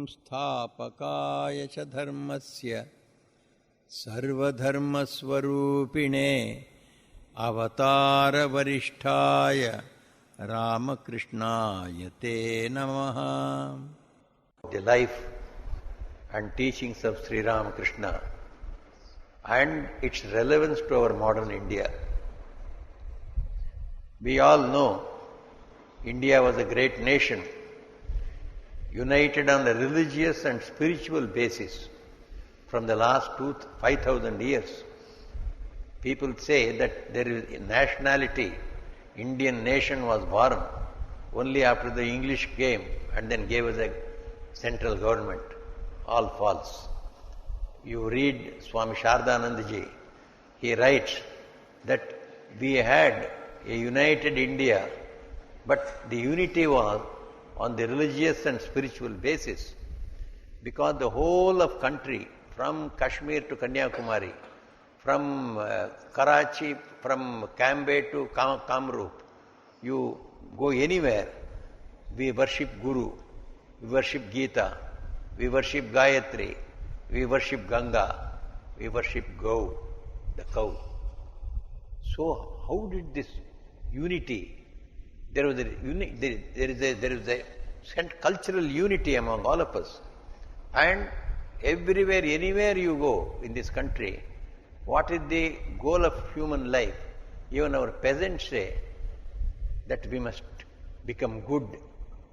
संस्थापकाय च धर्मस्य सर्वधर्मस्वरूपिणे अवतारवरिष्ठाय Ramakrishna te namaha. The life and teachings of Sri Ramakrishna and its relevance to our modern India. We all know India was a great nation, united on a religious and spiritual basis from the last 5,000 years. People say that there is nationality, Indian nation was born only after the English came and then gave us a central government. All false. You read Swami Shardanandaji, he writes that we had a united India, but the unity was on the religious and spiritual basis, because the whole of country, from Kashmir to Kanyakumari, from Karachi, from Cambay to Kamrup, you go anywhere, we worship Guru, we worship Gita, we worship Gayatri, we worship Ganga, we worship Gau, the cow. So how did this unity, there is a cultural unity among all of us, and everywhere, anywhere you go in this country, what is the goal of human life? Even our peasants say that we must become good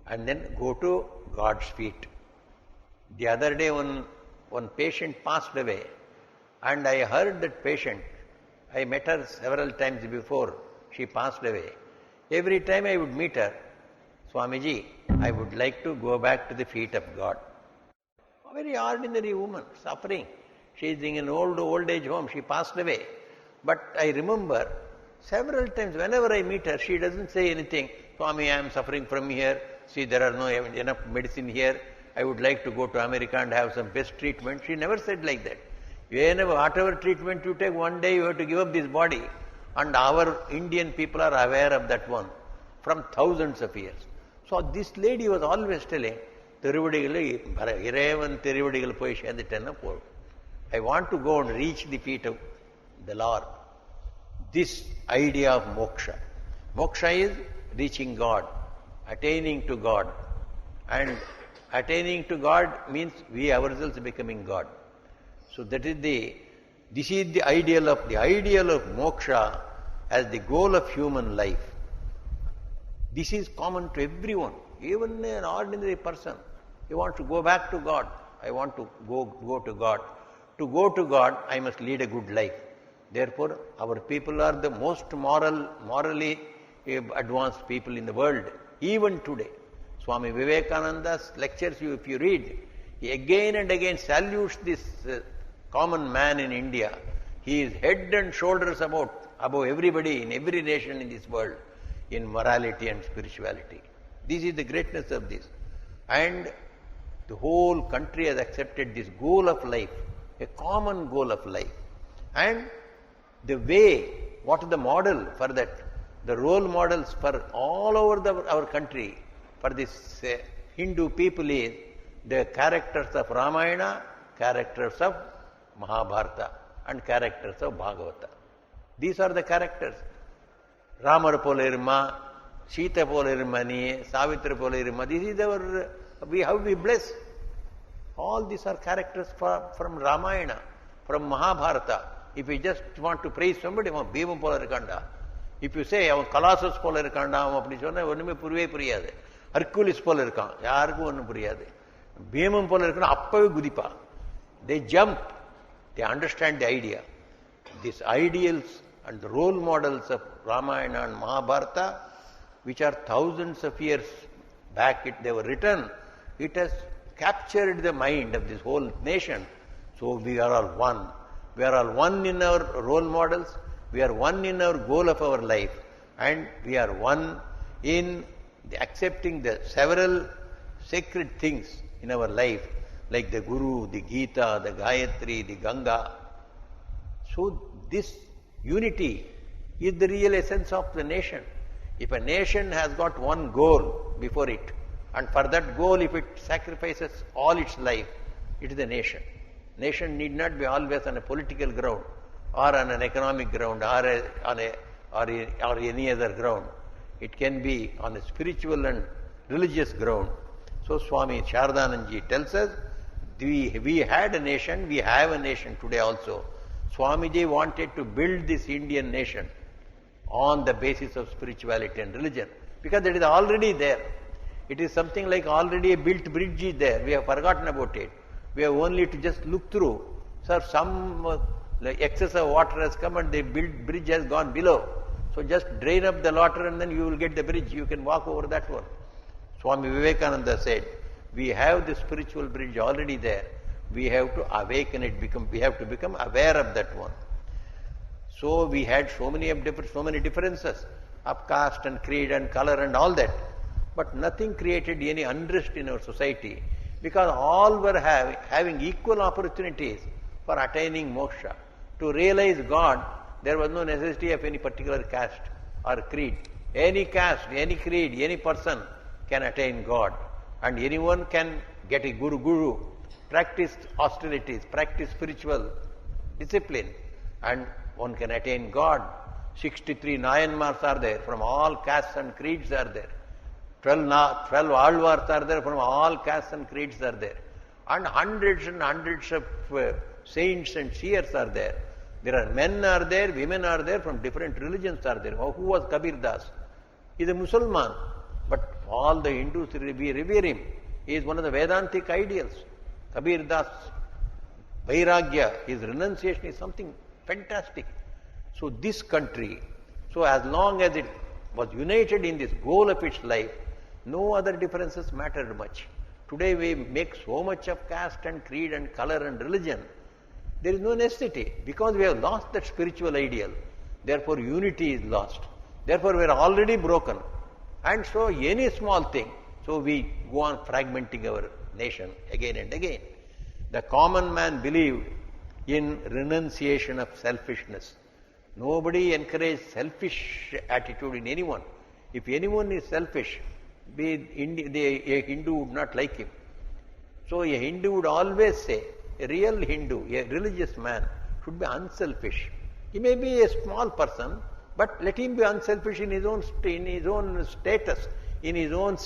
and then go to God's feet. The other day one patient passed away, and I heard that patient, I met her several times before she passed away. Every time I would meet her, Swamiji, I would like to go back to the feet of God. A very ordinary woman, suffering. She is in an old age home, she passed away. But I remember several times, whenever I meet her, she doesn't say anything. Swami, I am suffering from here. See, there are no enough medicine here. I would like to go to America and have some best treatment. She never said like that. Whatever treatment you take, one day you have to give up this body. And our Indian people are aware of that one from thousands of years. So this lady was always telling, I want to go and reach the feet of the Lord. This idea of moksha. Moksha is reaching God, attaining to God. And attaining to God means we ourselves becoming God. So this is the ideal of moksha as the goal of human life. This is common to everyone, even an ordinary person. You want to go back to God. I want to go to God. To go to God, I must lead a good life. Therefore, our people are the most morally advanced people in the world, even today. Swami Vivekananda's lectures, if you read, he again and again salutes this common man in India. He is head and shoulders above everybody in every nation in this world in morality and spirituality. This is the greatness of this. And the whole country has accepted this goal of life, a common goal of life. And the way, what is the model for that? The role models for all over our country, for this Hindu people is the characters of Ramayana, characters of Mahabharata, and characters of Bhagavata. These are the characters. Ramar Polerma, Sita Polermani, Savitra Polerma. This is how we bless. All these are characters from Ramayana, from Mahabharata. If you just want to praise somebody, Bhima Polerikanda. If you say, Colossus Polerikanda, Hercules Polerikanda, Yarku Puriyade. Bhima Polerikanda, Appavi Gudipa. They jump, they understand the idea. These ideals and the role models of Ramayana and Mahabharata, which are thousands of years back, they were written, it has captured the mind of this whole nation. So we are all one. We are all one in our role models, we are one in our goal of our life, and we are one in accepting the several sacred things in our life, like the Guru, the Gita, the Gayatri, the Ganga. So this unity is the real essence of the nation. If a nation has got one goal before it, And for that goal, if it sacrifices all its life, it is a nation. Nation need not be always on a political ground or on an economic ground or any other ground. It can be on a spiritual and religious ground. So Swami Sharadanandaji tells us, we had a nation, we have a nation today also. Swamiji wanted to build this Indian nation on the basis of spirituality and religion, because it is already there. It is something like already a built bridge is there. We have forgotten about it. We have only to just look through. Sir, some excess of water has come and the built bridge has gone below. So just drain up the water and then you will get the bridge. You can walk over that one. Swami Vivekananda said, we have the spiritual bridge already there. We have to awaken it, we have to become aware of that one. So we had so many differences of caste and creed and color and all that. But nothing created any unrest in our society, because all were having equal opportunities for attaining moksha. To realize God, there was no necessity of any particular caste or creed. Any caste, any creed, any person can attain God. And anyone can get a guru, practice austerities, practice spiritual discipline, and one can attain God. 63 Nayanmars are there, from all castes and creeds are there. 12 Alvars are there, from all castes and creeds are there. And hundreds of saints and seers are there. There are men are there, women are there, from different religions are there. Who was Kabir Das? He is a Musalman, but all the Hindus revere him. He is one of the Vedantic ideals. Kabir Das, Vairagya, his renunciation is something fantastic. So this country, so as long as it was united in this goal of its life, no other differences mattered much. Today we make so much of caste and creed and color and religion. There is no necessity, because we have lost that spiritual ideal. Therefore unity is lost. Therefore we are already broken. And so any small thing, so we go on fragmenting our nation again and again. The common man believed in renunciation of selfishness. Nobody encouraged selfish attitude in anyone. If anyone is selfish, a Hindu would not like him. So a Hindu would always say, a real Hindu, a religious man, should be unselfish. He may be a small person, but let him be unselfish in his own status, in his own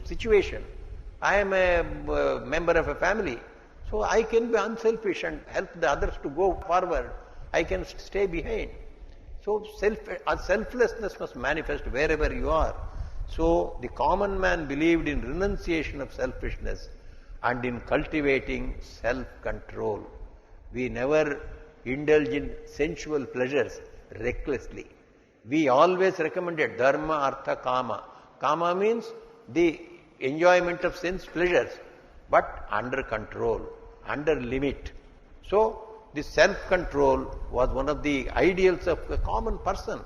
situation. I am a member of a family, so I can be unselfish and help the others to go forward. I can stay behind. So selflessness must manifest wherever you are. So the common man believed in renunciation of selfishness and in cultivating self-control. We never indulge in sensual pleasures recklessly. We always recommended dharma, artha, kama. Kama means the enjoyment of sense pleasures, but under control, under limit. So this self-control was one of the ideals of a common person.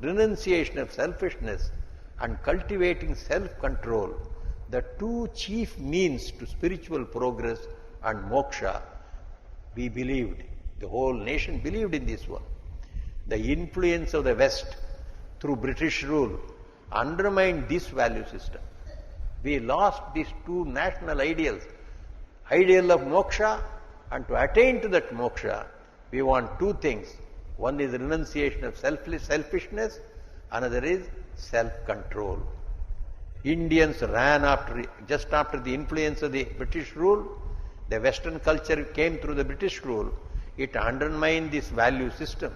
Renunciation of selfishness and cultivating self-control, the two chief means to spiritual progress and moksha. We believed, the whole nation believed in this one. The influence of the West through British rule undermined this value system. We lost these two national ideals, ideal of moksha, and to attain to that moksha, we want two things. One is renunciation of selfishness, another is self-control. Indians ran just after the influence of the British rule. The Western culture came through the British rule. It undermined this value system.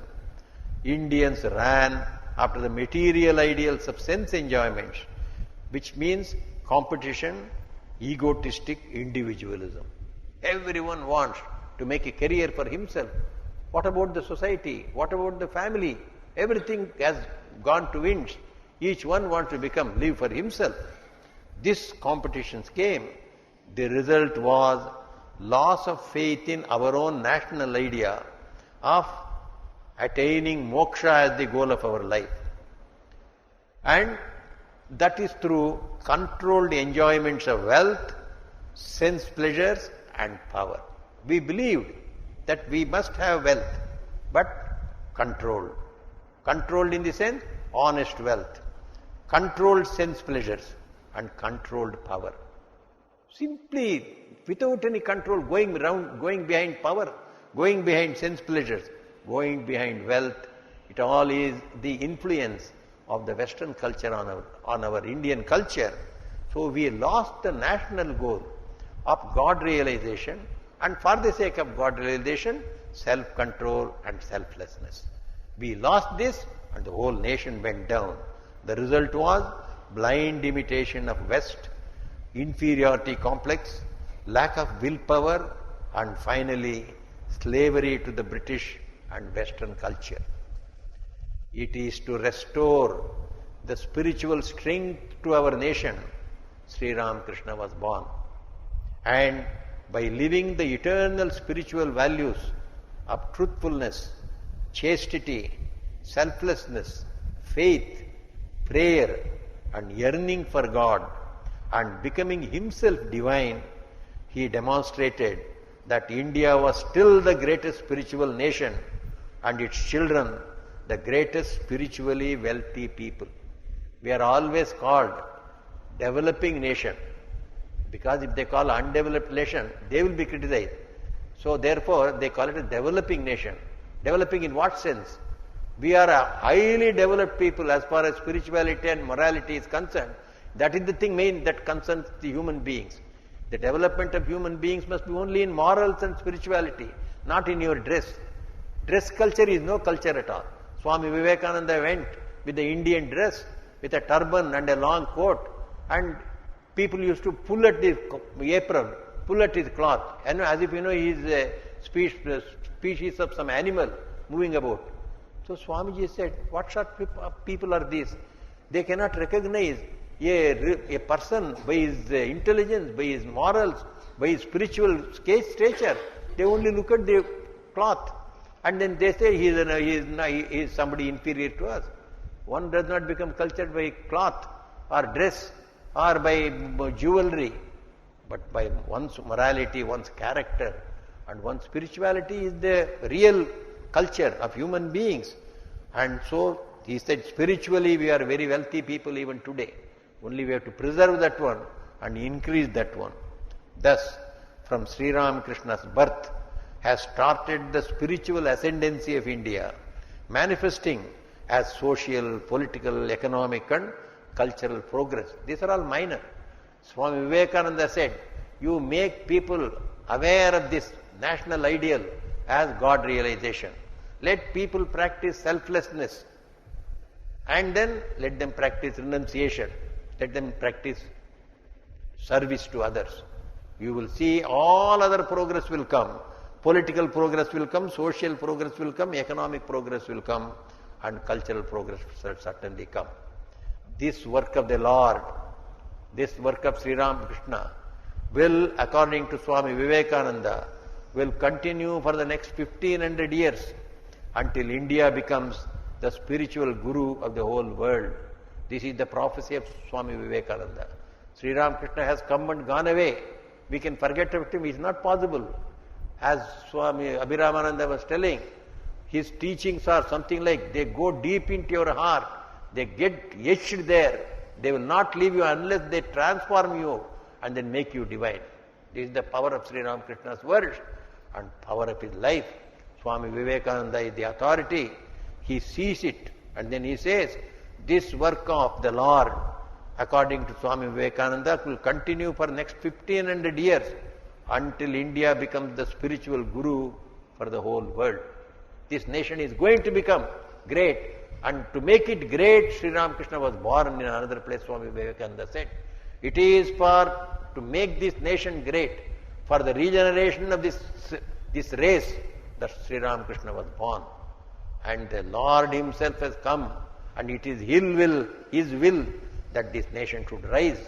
Indians ran after the material ideals of sense enjoyments, which means competition, egotistic individualism. Everyone wants to make a career for himself. What about the society? What about the family? Everything has gone to winds. Each one wants to live for himself. This competitions came. The result was loss of faith in our own national idea of attaining moksha as the goal of our life. And that is through controlled enjoyments of wealth, sense pleasures and power. We believed that we must have wealth, but controlled. Controlled in the sense, honest wealth. Controlled sense pleasures. and controlled power. Simply, without any control, going behind power, going behind sense pleasures, going behind wealth, it all is the influence of the Western culture on our Indian culture. So we lost the national goal of God realization, and for the sake of God realization, self-control and selflessness. We lost this and the whole nation went down. The result was blind imitation of West, inferiority complex, lack of willpower, and finally slavery to the British and Western culture. It is to restore the spiritual strength to our nation Sri Ramakrishna was born. And by living the eternal spiritual values of truthfulness, chastity, selflessness, faith, prayer, and yearning for God, and becoming himself divine, he demonstrated that India was still the greatest spiritual nation and its children the greatest spiritually wealthy people. We are always called developing nation, because if they call undeveloped nation, they will be criticized. So therefore, they call it a developing nation. Developing in what sense? We are a highly developed people as far as spirituality and morality is concerned. That is the thing main that concerns the human beings. The development of human beings must be only in morals and spirituality, not in your dress. Dress culture is no culture at all. Swami Vivekananda went with the Indian dress, with a turban and a long coat, and people used to pull at his apron, pull at his cloth, and as if he is a species of some animal moving about. So Swamiji said, what sort of people are these? They cannot recognize a person by his intelligence, by his morals, by his spiritual stature. They only look at the cloth and then they say he is somebody inferior to us. One does not become cultured by cloth or dress or by jewelry, but by one's morality, one's character, and one's spirituality is the real culture of human beings. And so he said, spiritually we are very wealthy people even today. Only we have to preserve that one and increase that one. Thus, from Sri Ramakrishna's birth has started the spiritual ascendancy of India, manifesting as social, political, economic and cultural progress. These are all minor. Swami Vivekananda said, you make people aware of this national ideal as God realization. Let people practice selflessness and then let them practice renunciation. Let them practice service to others. You will see all other progress will come. Political progress will come, social progress will come, economic progress will come, and cultural progress will certainly come. This work of the Lord, this work of Sri Ramakrishna will, according to Swami Vivekananda, will continue for the next 1500 years until India becomes the spiritual guru of the whole world. This is the prophecy of Swami Vivekananda. Sri Ramakrishna has come and gone away. We can forget about him. It is not possible. As Swami Abhiramananda was telling, his teachings are something like they go deep into your heart. They get etched there. They will not leave you unless they transform you and then make you divine. This is the power of Sri Ramakrishna's words and power of his life. Swami Vivekananda is the authority. He sees it and then he says, this work of the Lord, according to Swami Vivekananda, will continue for next 1500 years until India becomes the spiritual guru for the whole world. This nation is going to become great, and to make it great, Sri Ramakrishna was born in another place. Swami Vivekananda said, it is to make this nation great, for the regeneration of this race, that Sri Ramakrishna was born. And the Lord himself has come, and it is his will that this nation should rise,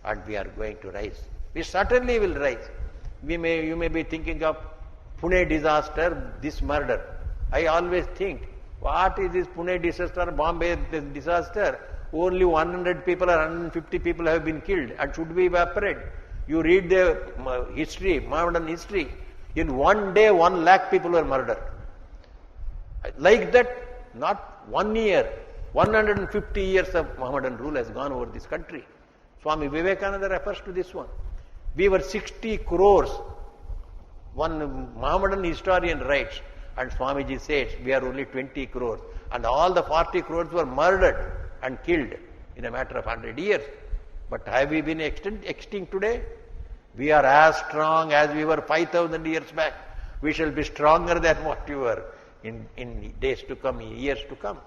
and we are going to rise. We certainly will rise. You may be thinking of Pune disaster, this murder. I always think, what is this Pune disaster, Bombay disaster? Only 100 people or 150 people have been killed and should be evaporated. You read the history, modern history. In one day, 1 lakh people were murdered. Like that, not 1 year, 150 years of Mohammedan rule has gone over this country. Swami Vivekananda refers to this one. We were 60 crores. One Mohammedan historian writes, and Swamiji says, we are only 20 crores. And all the 40 crores were murdered and killed in a matter of 100 years. But have we been extinct today? We are as strong as we were 5,000 years back. We shall be stronger than what we were in days to come, in years to come.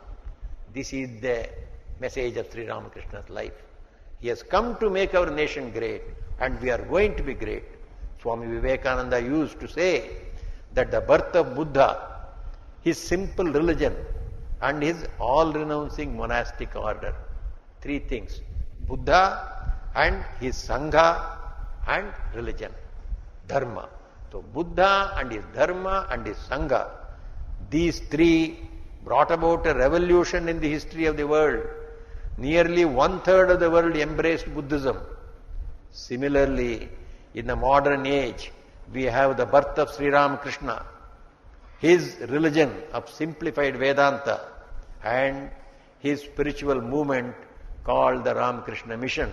This is the message of Sri Ramakrishna's life. He has come to make our nation great, and we are going to be great. Swami Vivekananda used to say that the birth of Buddha, his simple religion, and his all-renouncing monastic order. Three things: Buddha and his Sangha and religion, Dharma. So Buddha and his Dharma and his Sangha, these three brought about a revolution in the history of the world. Nearly 1/3 of the world embraced Buddhism. Similarly, in the modern age, we have the birth of Sri Ramakrishna, his religion of simplified Vedanta, and his spiritual movement called the Ramakrishna Mission,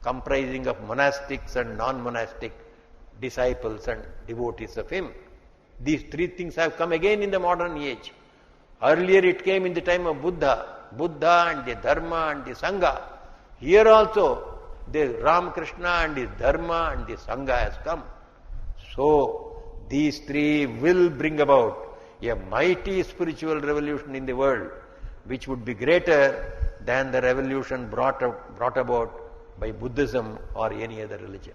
comprising of monastics and non-monastic disciples and devotees of him. These three things have come again in the modern age. Earlier it came in the time of Buddha and the Dharma and the Sangha. Here also the Ramakrishna and his Dharma and the Sangha has come. So these three will bring about a mighty spiritual revolution in the world, which would be greater than the revolution brought about by Buddhism or any other religion.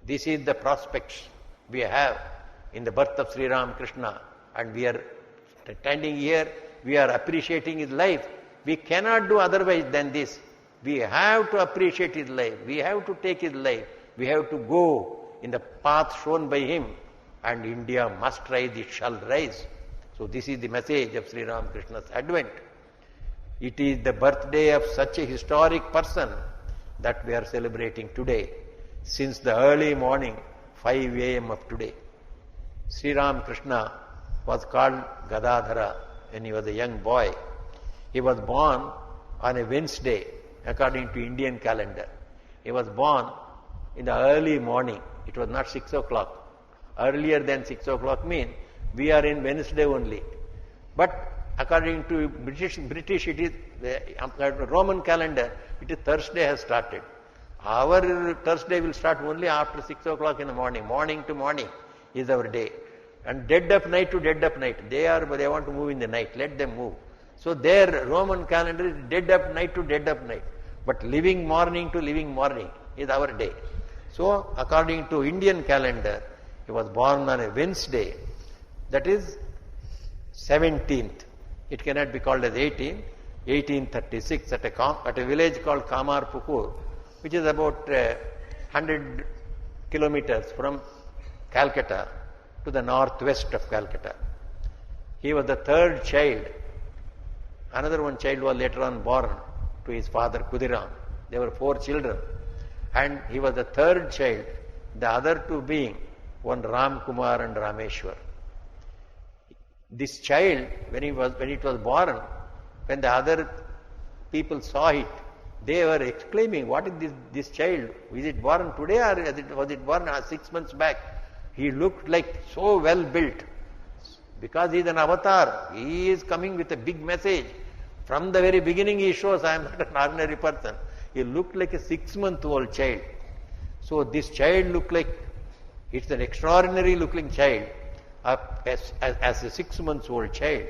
This is the prospects we have in the birth of Sri Ramakrishna, and we are standing here, we are appreciating his life. We cannot do otherwise than this. We have to appreciate his life. We have to take his life. We have to go in the path shown by him, and India must rise, it shall rise. So this is the message of Sri Ramakrishna's advent. It is the birthday of such a historic person that we are celebrating today, since the early morning, 5 a.m. of today. Sri Ramakrishna was called Gadadhara when he was a young boy. He was born on a Wednesday, according to Indian calendar. He was born in the early morning. It was not 6 o'clock. Earlier than 6 o'clock means we are in Wednesday only. But according to British it is the Roman calendar, it is Thursday has started. Our Thursday will start only after 6 o'clock in the morning. Morning to morning is our day. And dead of night to dead of night. They want to move in the night. Let them move. So their Roman calendar is dead of night to dead of night. But living morning to living morning is our day. So according to Indian calendar, he was born on a Wednesday. That is 17th. It cannot be called as 18th. 1836 at a village called Kamarpukur, which is about 100 kilometers from Calcutta to the northwest of Calcutta. He was the third child. Another one child was later on born to his father Kudiram. There were 4 children, and he was the third child, the other two being one Ram Kumar and Rameshwar. This child, when it was born, when the other people saw it, they were exclaiming, "What is this child? Is it born today or was it born 6 months back?" He looked like so well built. Because he is an avatar, he is coming with a big message. From the very beginning he shows, I am not an ordinary person. He looked like a 6-month-old child. So this child looked like, it's an extraordinary looking child as a 6-month-old child.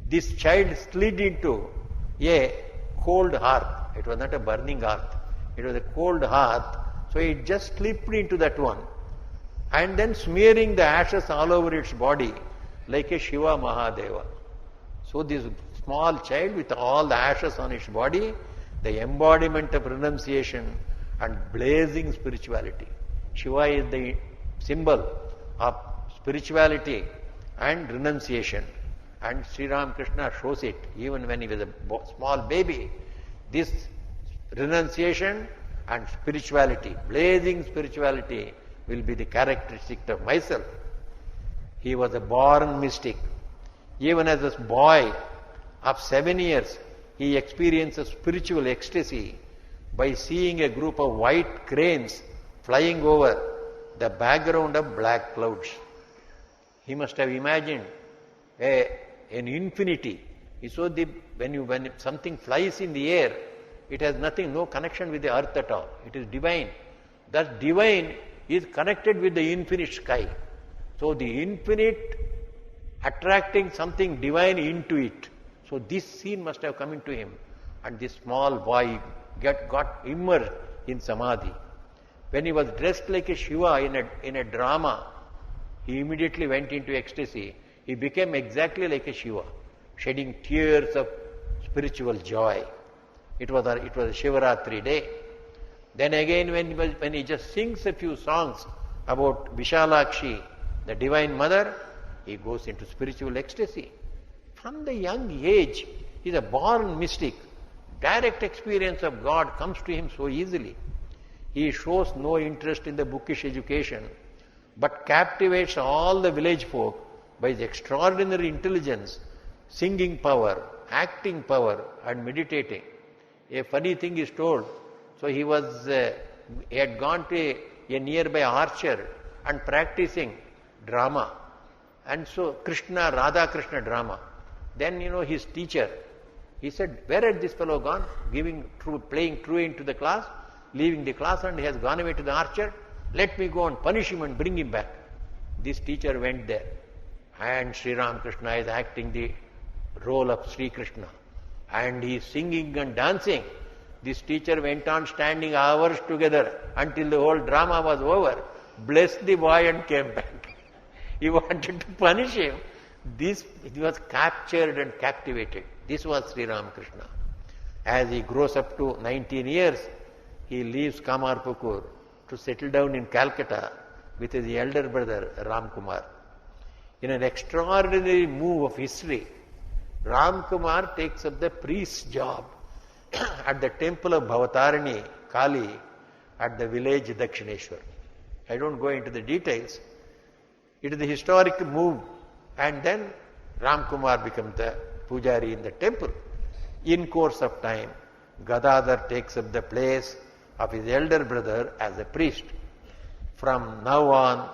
This child slid into a cold hearth. It was not a burning hearth. It was a cold hearth. So it just slipped into that one, and then smearing the ashes all over its body like a Shiva Mahadeva. So this small child with all the ashes on its body, the embodiment of renunciation and blazing spirituality. Shiva is the symbol of spirituality and renunciation. And Sri Ramakrishna shows it even when he was a small baby. This renunciation and spirituality, blazing spirituality, will be the characteristic of myself. He was a born mystic. Even as a boy of 7 years, he experienced a spiritual ecstasy by seeing a group of white cranes flying over the background of black clouds. He must have imagined an infinity. So when something flies in the air, it has no connection with the earth at all. It is divine. That divine is connected with the infinite sky. So the infinite attracting something divine into it. So this scene must have come into him. And this small boy got immersed in samadhi. When he was dressed like a Shiva in a drama, he immediately went into ecstasy. He became exactly like a Shiva, shedding tears of spiritual joy. It was a Shivaratri day. Then again, when he just sings a few songs about Vishalakshi, the Divine Mother, he goes into spiritual ecstasy. From the young age, he is a born mystic. Direct experience of God comes to him so easily. He shows no interest in the bookish education, but captivates all the village folk by his extraordinary intelligence, singing power, acting power, and meditating. A funny thing is told. So he had gone to a nearby archer and practicing drama. And so Radha Krishna drama. Then, his teacher, he said, where had this fellow gone? Playing truant to the class, leaving the class, and he has gone away to the archer. Let me go and punish him and bring him back. This teacher went there. And Sri Ramakrishna is acting the role of Sri Krishna. And he is singing and dancing. This teacher went on standing hours together until the whole drama was over, blessed the boy and came back. He wanted to punish him. He was captured and captivated. This was Sri Ramakrishna. As he grows up to 19 years, he leaves Kamarpukur to settle down in Calcutta with his elder brother Ramkumar. In an extraordinary move of history, Ramkumar takes up the priest's job at the temple of Bhavatarani, Kali, at the village Dakshineshwar. I don't go into the details. It is the historic move. And then Ramkumar becomes the pujari in the temple. In course of time, Gadadhar takes up the place of his elder brother as a priest. From now on,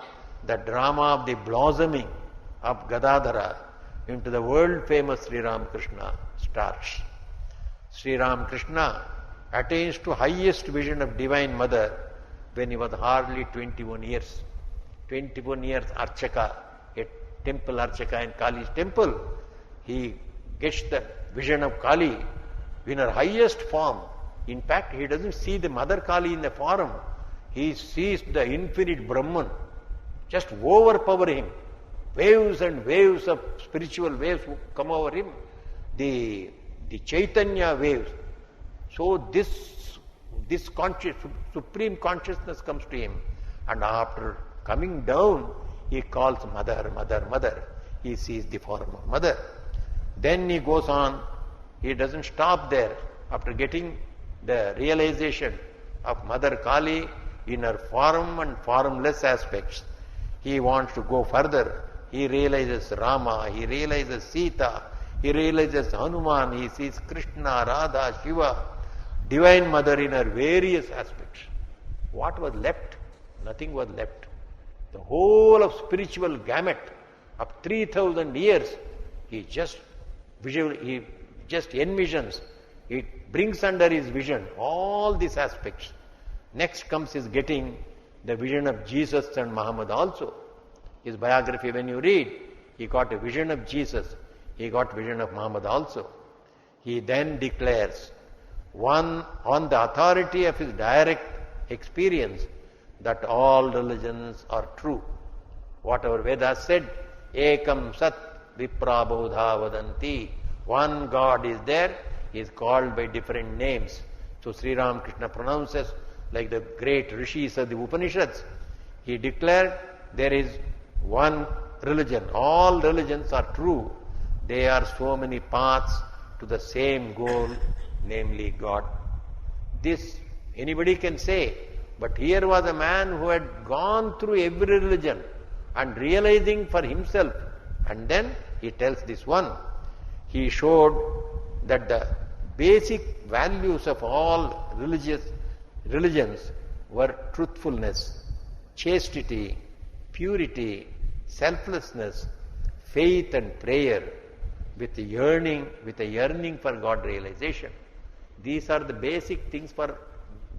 the drama of the blossoming of Gadadhara into the world-famous Sri Ramakrishna starts. Sri Ramakrishna attains to highest vision of Divine Mother when he was hardly 21 years. 21 years Archaka, a temple Archaka in Kali's temple. He gets the vision of Kali in her highest form. In fact, he doesn't see the Mother Kali in the form. He sees the infinite Brahman just overpower him. Waves and waves of spiritual waves come over him. The Chaitanya waves. So this supreme consciousness comes to him. And after coming down, he calls Mother, Mother, Mother. He sees the form of Mother. Then he goes on. He doesn't stop there. After getting the realization of Mother Kali in her form and formless aspects, he wants to go further. He realizes Rama, he realizes Sita, he realizes Hanuman, he sees Krishna, Radha, Shiva, Divine Mother in her various aspects. What was left? Nothing was left. The whole of spiritual gamut of 3,000 years, he just envisions, it brings under his vision all these aspects. Next comes his getting the vision of Jesus and Muhammad also. His biography, when you read, he got a vision of Jesus, he got vision of Muhammad also. He then declares, on the authority of his direct experience, that all religions are true. Whatever Vedas said, Ekam Sat Viprabodha Vadanti. One God is there, he is called by different names. So Sri Ramakrishna pronounces like the great rishis of the Upanishads. He declared there is one religion. All religions are true. They are so many paths to the same goal, namely God. This anybody can say, but here was a man who had gone through every religion and realizing for himself, and then he tells this one. He showed that the basic values of all religions were truthfulness, chastity, purity, selflessness, faith and prayer, with a yearning for God realization. These are the basic things for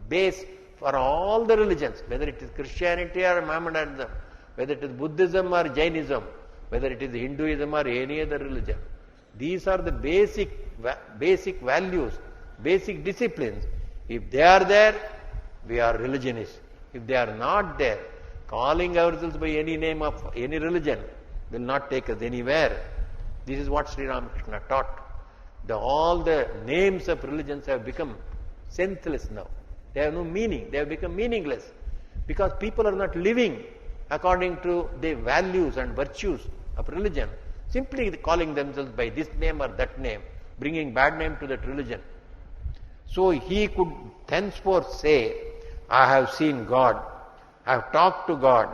base for all the religions, whether it is Christianity or Mohammedanism, whether it is Buddhism or Jainism, whether it is Hinduism or any other religion. These are the basic values, basic disciplines. If they are there, we are religionists. If they are not there, calling ourselves by any name of any religion will not take us anywhere. This is what Sri Ramakrishna taught. All the names of religions have become senseless now. They have no meaning. They have become meaningless because people are not living according to the values and virtues of religion, simply calling themselves by this name or that name, bringing bad name to that religion. So he could thenceforth say, I have seen God, I have talked to God,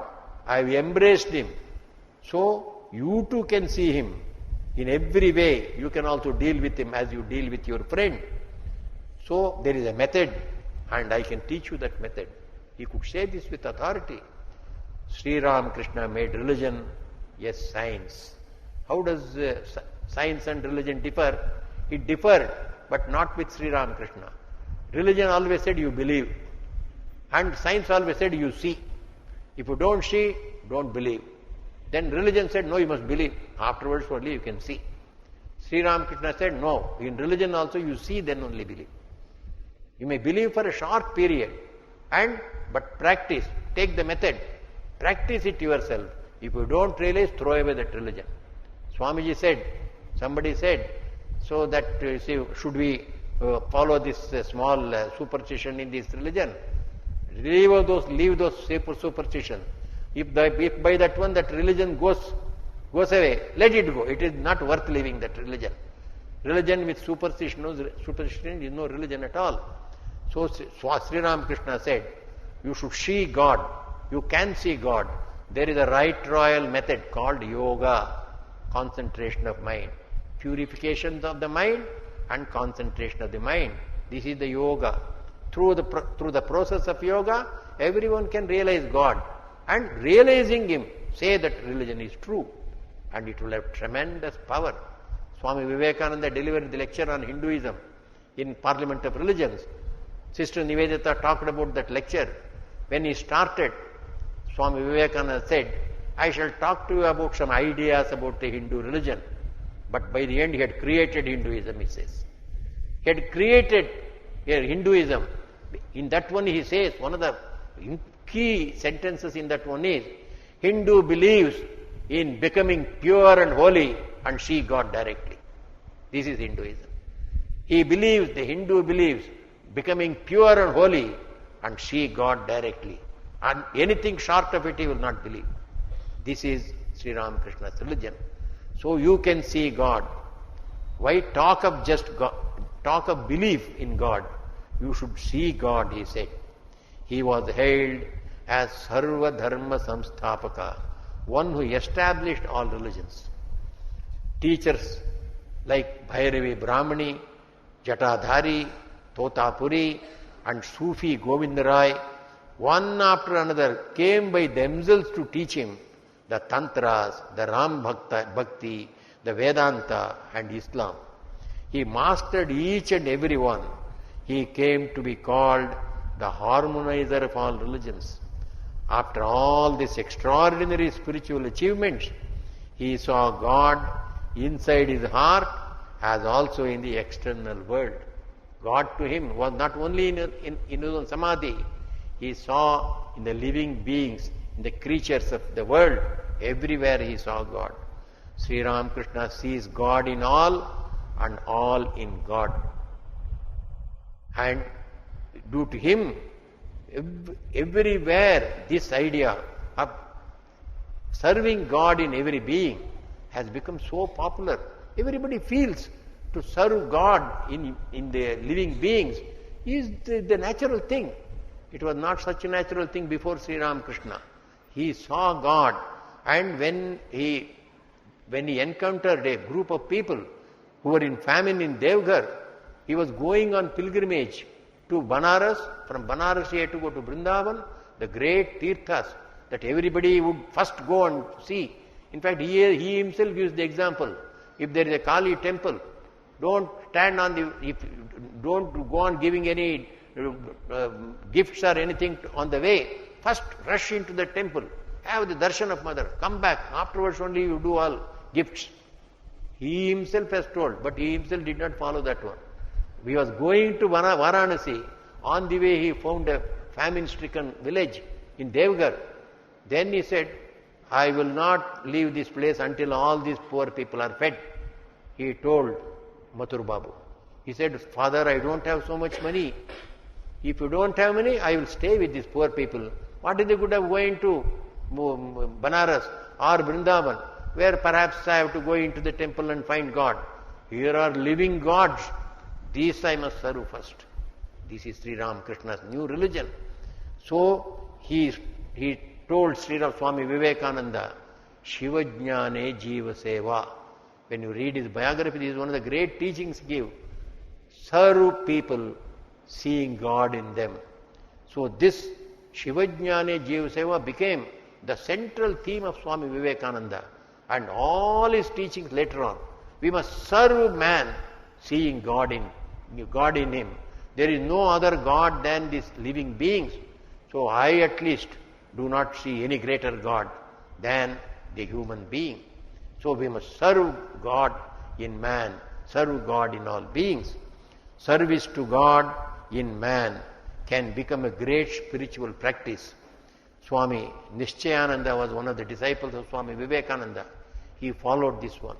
I have embraced Him. So you too can see Him. In every way, you can also deal with Him as you deal with your friend. So there is a method, and I can teach you that method. He could say this with authority. Sri Ramakrishna made religion a science. How does science and religion differ? It differed, but not with Sri Ramakrishna. Religion always said you believe, and science always said you see. If you don't see, don't believe. Then religion said, no, you must believe. Afterwards only you can see. Sri Ramakrishna said, no, in religion also you see, then only believe. You may believe for a short period, but practice, take the method, practice it yourself. If you don't realize, throw away that religion. Swamiji said, somebody said, so that should we follow this small superstition in this religion? Leave those superstitions. If by that one that religion goes away, let it go. It is not worth living, that religion. Religion with superstition is no religion at all. So Sri Ramakrishna said, you should see God. You can see God. There is a right royal method called yoga, concentration of mind. Purification of the mind and concentration of the mind. This is the yoga. Through the process of yoga, everyone can realize God. And realizing Him, say that religion is true. And it will have tremendous power. Swami Vivekananda delivered the lecture on Hinduism in Parliament of Religions. Sister Nivedita talked about that lecture. When he started, Swami Vivekananda said, I shall talk to you about some ideas about the Hindu religion. But by the end he had created Hinduism, he says. He had created Hinduism. In that one he says, one of the key sentences in that one is, Hindu believes in becoming pure and holy and see God directly. This is Hinduism. The Hindu believes becoming pure and holy and see God directly. And anything short of it he will not believe. This is Sri Ramakrishna's religion. So you can see God. Why talk of just God? Talk of belief in God. You should see God, he said. He was hailed as Sarva Dharma Samsthapaka, one who established all religions. Teachers like Bhairavi Brahmani, Jatadhari, Totapuri, and Sufi Govindarai, one after another came by themselves to teach him the Tantras, the Ram Bhakti, the Vedanta and Islam. He mastered each and every one. He came to be called the harmonizer of all religions. After all these extraordinary spiritual achievements, he saw God inside his heart as also in the external world. God to him was not only in his own samadhi, he saw in the living beings, in the creatures of the world, everywhere he saw God. Sri Ramakrishna sees God in all and all in God. And due to him, everywhere this idea of serving God in every being has become so popular. Everybody feels to serve God in the living beings is the natural thing. It was not such a natural thing before Sri Ramakrishna. He saw God, and when he encountered a group of people who were in famine in Devghar, He was going on pilgrimage to Banaras. From Banaras he had to go to Vrindavan, the great tirthas that everybody would first go and see. In fact, he himself gives the example. If there is a Kali temple, don't go on giving any gifts or anything on the way. First rush into the temple, have the darshan of Mother, come back, afterwards only you do all gifts. He himself has told, but he himself did not follow that one. He was going to Varanasi. On the way he found a famine-stricken village in Devgar. Then he said, I will not leave this place until all these poor people are fed. He told Mathur Babu. He said, Father, I don't have so much money. If you don't have money, I will stay with these poor people. What is the good of going to Banaras or Vrindavan, where perhaps I have to go into the temple and find God? Here are living gods. These I must serve first. This is Sri Ramakrishna's new religion. So he told Sri Swami Vivekananda, Shiva Jnane Jiva Seva. When you read his biography, this is one of the great teachings he gave. Serve people, seeing God in them. So this Shiva Jnane Jiva Seva became the central theme of Swami Vivekananda and all his teachings later on. We must serve man, seeing God in him. There is no other God than these living beings. So I at least do not see any greater God than the human being. So we must serve God in man, serve God in all beings. Service to God in man can become a great spiritual practice. Swami Nishchayananda was one of the disciples of Swami Vivekananda. He followed this one.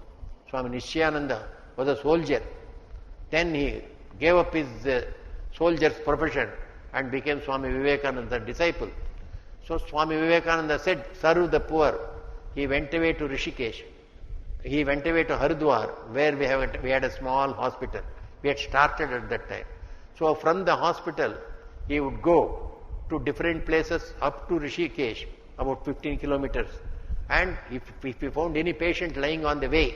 Swami Nishchayananda was a soldier. Then he gave up his soldier's profession and became Swami Vivekananda's disciple. So Swami Vivekananda said, serve the poor. He went away to Rishikesh. He went away to Haridwar, where we had a small hospital. We had started at that time. So from the hospital, he would go to different places up to Rishikesh, about 15 kilometers. And if he found any patient lying on the way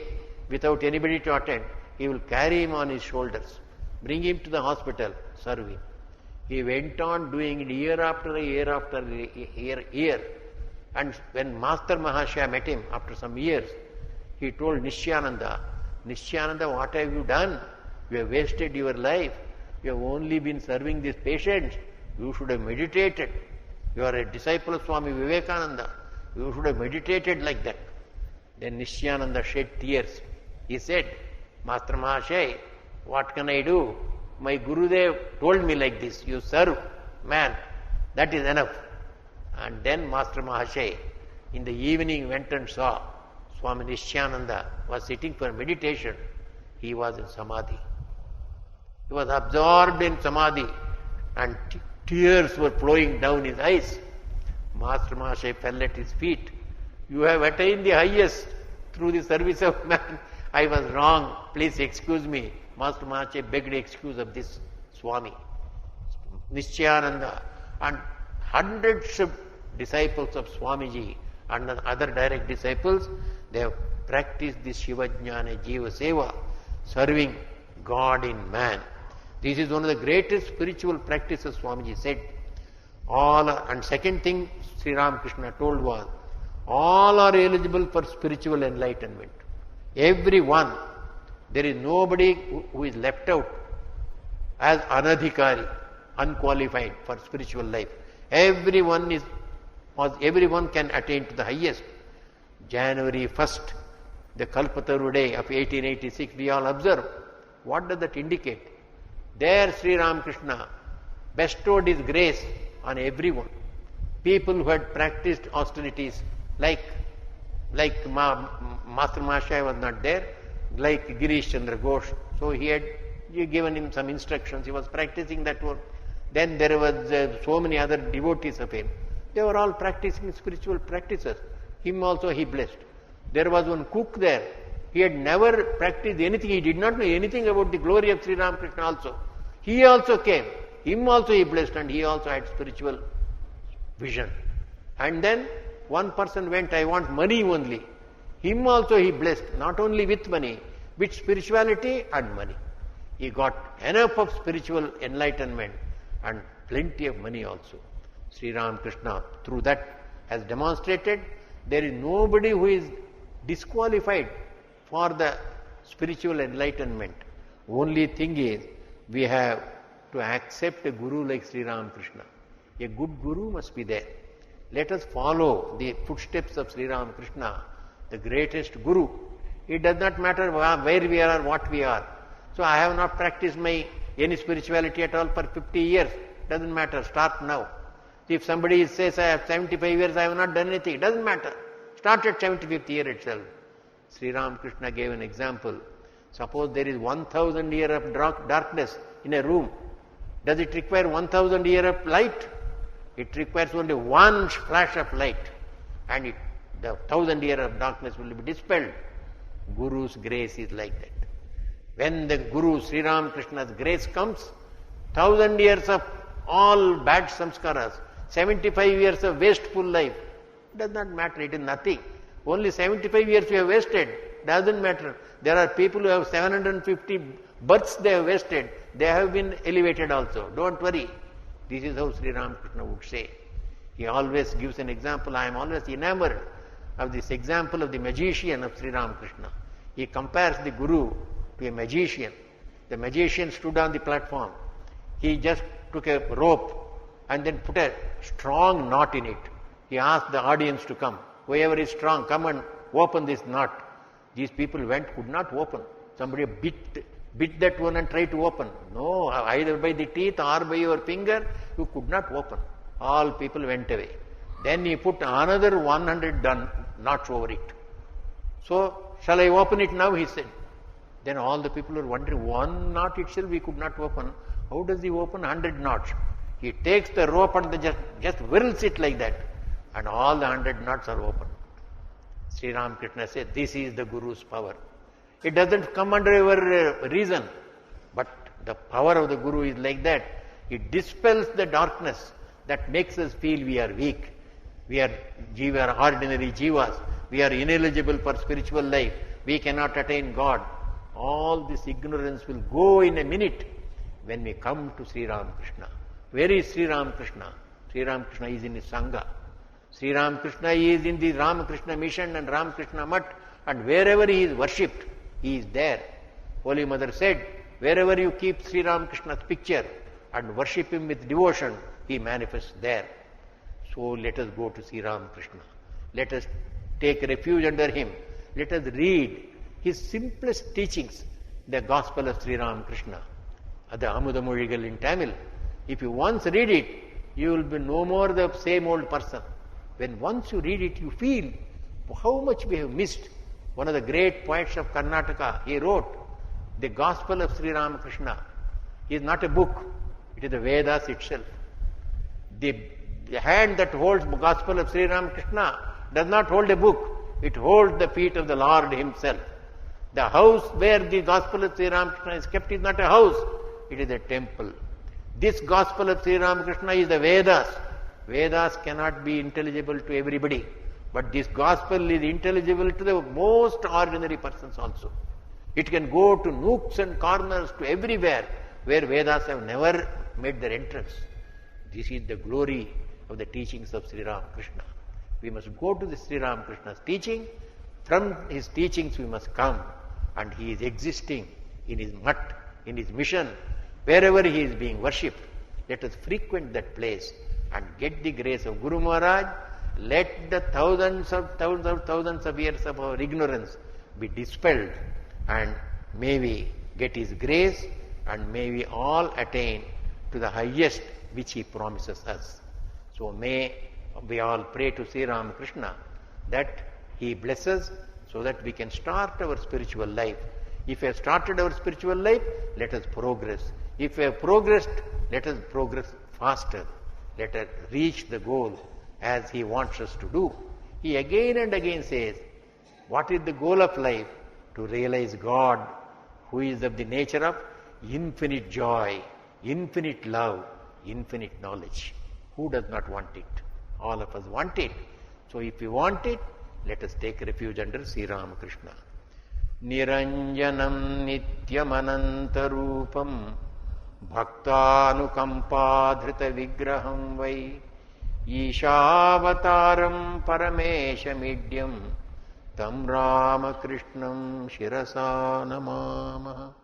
without anybody to attend, he will carry him on his shoulders, bring him to the hospital, serve him. He went on doing it year after year after year. And when Master Mahashaya met him after some years, he told Nishyananda, what have you done? You have wasted your life. You have only been serving these patients. You should have meditated. You are a disciple of Swami Vivekananda. You should have meditated like that. Then Nishyananda shed tears. He said, Master Mahashaya, what can I do? My Gurudev told me like this, you serve man, that is enough. And then Master Mahashaya in the evening went and saw Swami Nishyananda was sitting for meditation. He was in Samadhi. He was absorbed in Samadhi and tears were flowing down his eyes. Master Mahashaya fell at his feet. You have attained the highest through the service of man. I was wrong. Please excuse me. Master Mahashaya begged excuse of this Swami. Nishchayananda and hundreds of disciples of Swamiji and other direct disciples, they have practiced this Shiva Jnana Jiva Seva, serving God in man. This is one of the greatest spiritual practices, Swamiji said. And second thing Sri Ramakrishna told was, all are eligible for spiritual enlightenment. Everyone. There is nobody who is left out as anadhikari, unqualified for spiritual life. Everyone can attain to the highest. January 1st, the Kalpataru day of 1886, we all observe. What does that indicate? There Sri Ramakrishna bestowed his grace on everyone. People who had practiced austerities like Master Mahashaya was not there, like Girish Chandra Ghosh. So he had given him some instructions. He was practicing that work. Then there was so many other devotees of him. They were all practicing spiritual practices. Him also he blessed. There was one cook there. He had never practiced anything. He did not know anything about the glory of Sri Ramakrishna also. He also came. Him also he blessed and he also had spiritual vision. And then one person went, I want money only. Him also he blessed, not only with money, with spirituality and money. He got enough of spiritual enlightenment and plenty of money also. Sri Ramakrishna, through that, has demonstrated there is nobody who is disqualified for the spiritual enlightenment. Only thing is, we have to accept a guru like Sri Ramakrishna. A good guru must be there. Let us follow the footsteps of Sri Ramakrishna, the greatest guru. It does not matter where we are or what we are. So I have not practiced any spirituality at all for 50 years. Doesn't matter. Start now. If somebody says, I have 75 years, I have not done anything. It doesn't matter. Start at 75th year itself. Sri Ramakrishna gave an example. Suppose there is 1000 years of darkness in a room. Does it require 1000 years of light? It requires only one flash of light. And the 1000 years of darkness will be dispelled. Guru's grace is like that. When the Guru, Sri Ramakrishna's grace comes, 1000 years of all bad samskaras, 75 years of wasteful life, does not matter, it is nothing. Only 75 years you have wasted, doesn't matter. There are people who have 750 births they have wasted, they have been elevated also. Don't worry. This is how Sri Ramakrishna would say. He always gives an example. I am always enamored of this example of the magician of Sri Ramakrishna. He compares the Guru to a magician. The magician stood on the platform. He just took a rope and then put a strong knot in it. He asked the audience to come. Whoever is strong, come and open this knot. These people went, could not open. Somebody bit that one and tried to open. No, either by the teeth or by your finger, you could not open. All people went away. Then he put another 100 knots over it. So, shall I open it now? He said. Then all the people were wondering, one knot itself we could not open. How does he open 100 knots? He takes the rope and just whirls it like that. And all the 100 knots are open. Sri Ramakrishna said, this is the Guru's power. It doesn't come under our reason. But the power of the Guru is like that. It dispels the darkness that makes us feel we are weak. We are ordinary jivas. We are ineligible for spiritual life. We cannot attain God. All this ignorance will go in a minute when we come to Sri Ramakrishna. Where is Sri Ramakrishna? Sri Ramakrishna is in his Sangha. Sri Ramakrishna is in the Ramakrishna mission and Ramakrishna Math, and wherever he is worshipped, he is there. Holy Mother said, wherever you keep Sri Ramakrishna's picture and worship him with devotion, he manifests there. So let us go to Sri Ramakrishna. Let us take refuge under him. Let us read his simplest teachings, the Gospel of Sri Ramakrishna, the Amudamozhigal in Tamil. If you once read it, you will be no more the same old person. When once you read it, you feel how much we have missed. One of the great poets of Karnataka, he wrote, the Gospel of Sri Ramakrishna is not a book, it is the Vedas itself. The hand that holds the Gospel of Sri Ramakrishna does not hold a book, it holds the feet of the Lord himself. The house where the Gospel of Sri Ramakrishna is kept is not a house, it is a temple. This Gospel of Sri Ramakrishna is the Vedas. Vedas cannot be intelligible to everybody, but this Gospel is intelligible to the most ordinary persons also. It can go to nooks and corners, to everywhere where Vedas have never made their entrance. This is the glory of the teachings of Sri Ramakrishna. We must go to the Sri Ramakrishna's teaching. From his teachings we must come, and he is existing in his math, in his mission, wherever he is being worshipped. Let us frequent that place and get the grace of Guru Maharaj. Let the thousands of years of our ignorance be dispelled, and may we get his grace, and may we all attain to the highest which he promises us. So may we all pray to Sri Ramakrishna that he blesses so that we can start our spiritual life. If we have started our spiritual life, let us progress. If we have progressed, let us progress faster. Let us reach the goal as he wants us to do. He again and again says, what is the goal of life? To realize God, who is of the nature of infinite joy, infinite love, infinite knowledge. Who does not want it? All of us want it. So if we want it, let us take refuge under Sri Ramakrishna. నిరంజనం నిత్యమనంతరూపం భక్తానుకంపాధృత విగ్రహం why ఈశావతారం పరమేశమిడ్యం తం రామకృష్ణం శిరసా నమామః.